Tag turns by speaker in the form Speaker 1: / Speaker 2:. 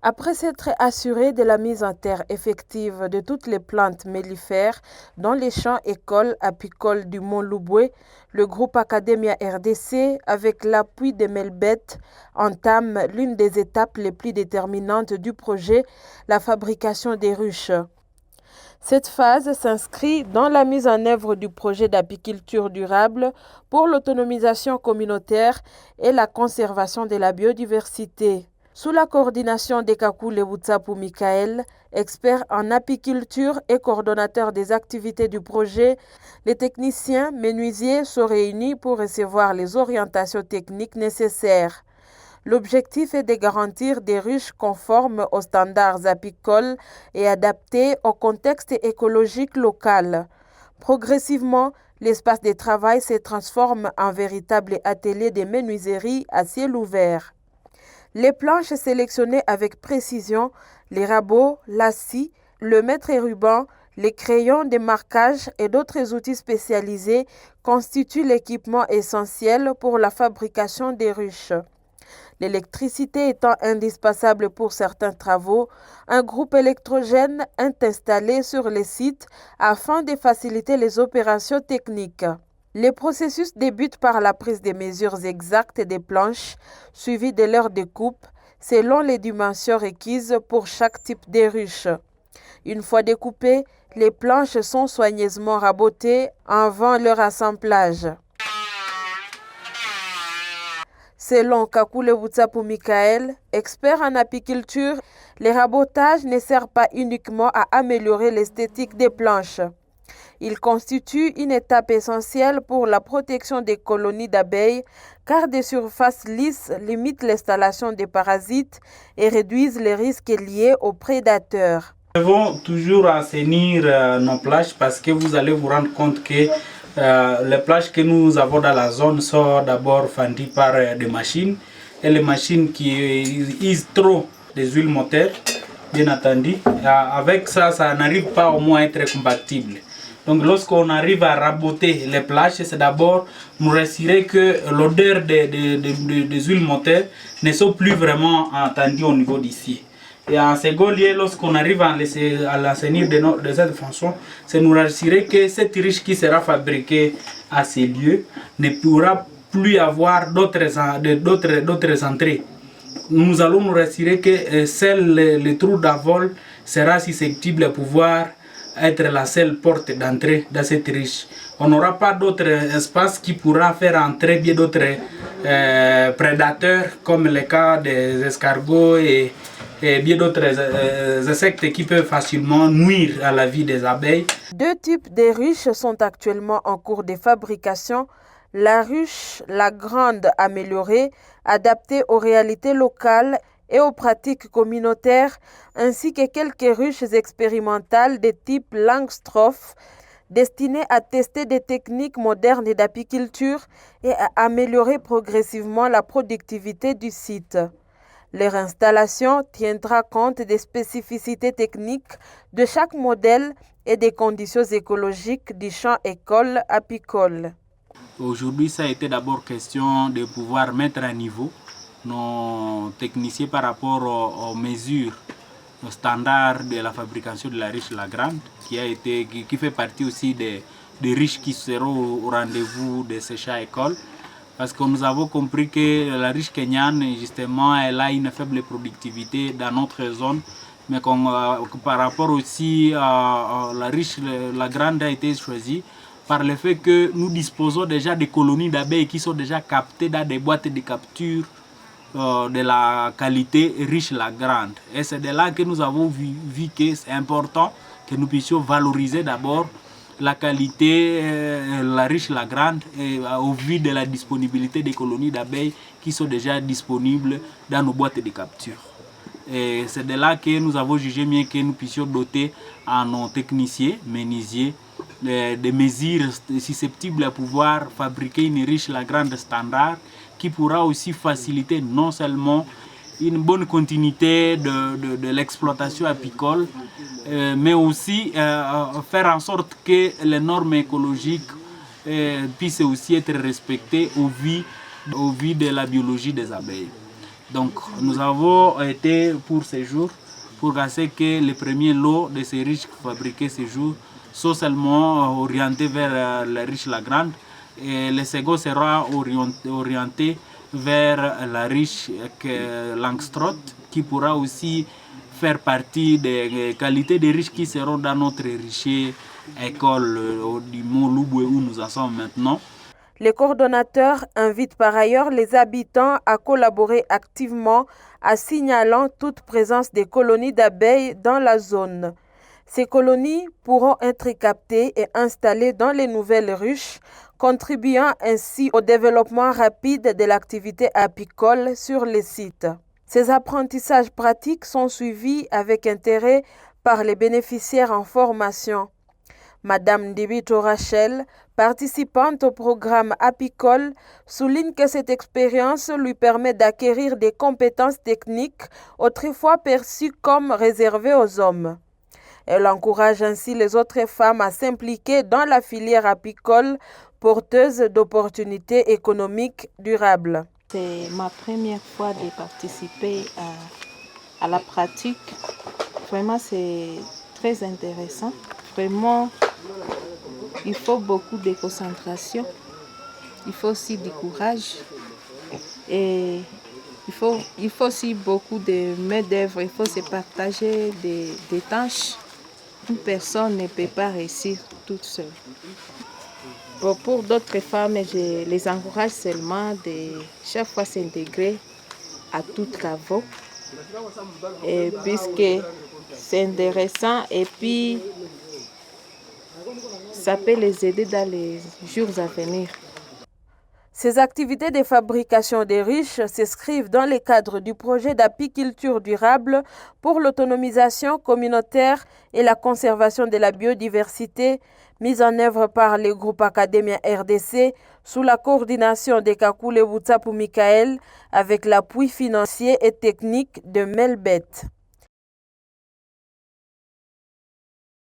Speaker 1: Après s'être assuré de la mise en terre effective de toutes les plantes mellifères dans les champs écoles apicoles du Mont Louboué, le groupe Academia RDC, avec l'appui de Melbet, entame l'une des étapes les plus déterminantes du projet, la fabrication des ruches. Cette phase s'inscrit dans la mise en œuvre du projet d'apiculture durable pour l'autonomisation communautaire et la conservation de la biodiversité. Sous la coordination d'Ekaku Lewutsapu Michael, expert en apiculture et coordonnateur des activités du projet, les techniciens menuisiers sont réunis pour recevoir les orientations techniques nécessaires. L'objectif est de garantir des ruches conformes aux standards apicoles et adaptées au contexte écologique local. Progressivement, l'espace de travail se transforme en véritable atelier de menuiserie à ciel ouvert. Les planches sélectionnées avec précision, les rabots, la scie, le mètre-ruban, les crayons de marquage et d'autres outils spécialisés constituent l'équipement essentiel pour la fabrication des ruches. L'électricité étant indispensable pour certains travaux, un groupe électrogène est installé sur les sites afin de faciliter les opérations techniques. Le processus débute par la prise des mesures exactes des planches, suivies de leur découpe, selon les dimensions requises pour chaque type de ruche. Une fois découpées, les planches sont soigneusement rabotées avant leur assemblage. Selon Kakule Wutsapu Michael, expert en apiculture, le rabotage ne sert pas uniquement à améliorer l'esthétique des planches. Il constitue une étape essentielle pour la protection des colonies d'abeilles car des surfaces lisses limitent l'installation des parasites et réduisent les risques liés aux prédateurs.
Speaker 2: Nous devons toujours assainir nos plages parce que vous allez vous rendre compte que les plages que nous avons dans la zone sont d'abord fendues par des machines et les machines qui utilisent trop des huiles moteur, bien entendu. Avec ça, ça n'arrive pas au moins à être compatible. Donc lorsqu'on arrive à raboter les plages, c'est d'abord nous assurer que l'odeur des huiles moteur ne sont plus vraiment entendues au niveau d'ici. Et en second lieu, lorsqu'on arrive à l'assainir de cette façon, c'est nous assurer que cette ruche qui sera fabriquée à ces lieux ne pourra plus avoir d'autres entrées. Nous allons nous assurer que seul le trou d'aval sera susceptible de pouvoir être la seule porte d'entrée dans cette ruche. On n'aura pas d'autre espace qui pourra faire entrer bien d'autres prédateurs comme le cas des escargots et bien d'autres insectes qui peuvent facilement nuire à la vie des abeilles.
Speaker 1: Deux types de ruches sont actuellement en cours de fabrication. La ruche, la grande améliorée, adaptée aux réalités locales et aux pratiques communautaires, ainsi que quelques ruches expérimentales de type Langstroth, destinées à tester des techniques modernes d'apiculture et à améliorer progressivement la productivité du site. Leur installation tiendra compte des spécificités techniques de chaque modèle et des conditions écologiques du champ école apicole.
Speaker 2: Aujourd'hui, ça a été d'abord question de pouvoir mettre à niveau nos techniciens par rapport aux mesures, aux standards de la fabrication de la ruche la grande, qui fait partie aussi des ruches qui seront au rendez-vous de ces champs écoles. Parce que nous avons compris que la ruche kenyane, justement, elle a une faible productivité dans notre zone. Mais par rapport aussi à la ruche, la grande a été choisie par le fait que nous disposons déjà de colonies d'abeilles qui sont déjà captées dans des boîtes de capture de la qualité riche la grande. Et c'est de là que nous avons vu que c'est important que nous puissions valoriser d'abord la qualité, la riche, la grande, au vu de la disponibilité des colonies d'abeilles qui sont déjà disponibles dans nos boîtes de capture. Et c'est de là que nous avons jugé bien que nous puissions doter à nos techniciens, menuisiers, des mesures susceptibles à pouvoir fabriquer une riche, la grande standard qui pourra aussi faciliter non seulement une bonne continuité de l'exploitation apicole, mais aussi faire en sorte que les normes écologiques puissent aussi être respectées au vu de la biologie des abeilles. Donc nous avons été pour ces jours pour casser que les premiers lots de ces riches fabriqués ces jours sont seulement orientés vers la riche la grande et le second sera orienté vers la riche Langstroth qui pourra aussi faire partie des qualités des riches qui seront dans notre riche école du Mont Louboué où nous en sommes maintenant.
Speaker 1: Les coordonnateurs invitent par ailleurs les habitants à collaborer activement en signalant toute présence des colonies d'abeilles dans la zone. Ces colonies pourront être captées et installées dans les nouvelles ruches, contribuant ainsi au développement rapide de l'activité apicole sur les sites. Ces apprentissages pratiques sont suivis avec intérêt par les bénéficiaires en formation. Madame Dibito Rachel, participante au programme apicole, souligne que cette expérience lui permet d'acquérir des compétences techniques autrefois perçues comme réservées aux hommes. Elle encourage ainsi les autres femmes à s'impliquer dans la filière apicole, porteuse d'opportunités économiques durables.
Speaker 3: C'est ma première fois de participer à la pratique. Vraiment, c'est très intéressant. Vraiment, il faut beaucoup de concentration. Il faut aussi du courage. Et il faut aussi beaucoup de main-d'œuvre. Il faut se partager des tâches. Une personne ne peut pas réussir toute seule. Bon, pour d'autres femmes, je les encourage seulement de chaque fois s'intégrer à tous travaux. Et puisque c'est intéressant et puis ça peut les aider dans les jours à venir.
Speaker 1: Ces activités de fabrication des riches s'inscrivent dans le cadre du projet d'apiculture durable pour l'autonomisation communautaire et la conservation de la biodiversité mis en œuvre par le groupe Academia RDC sous la coordination de Kakule Wutsapu Michael avec l'appui financier et technique de Melbet.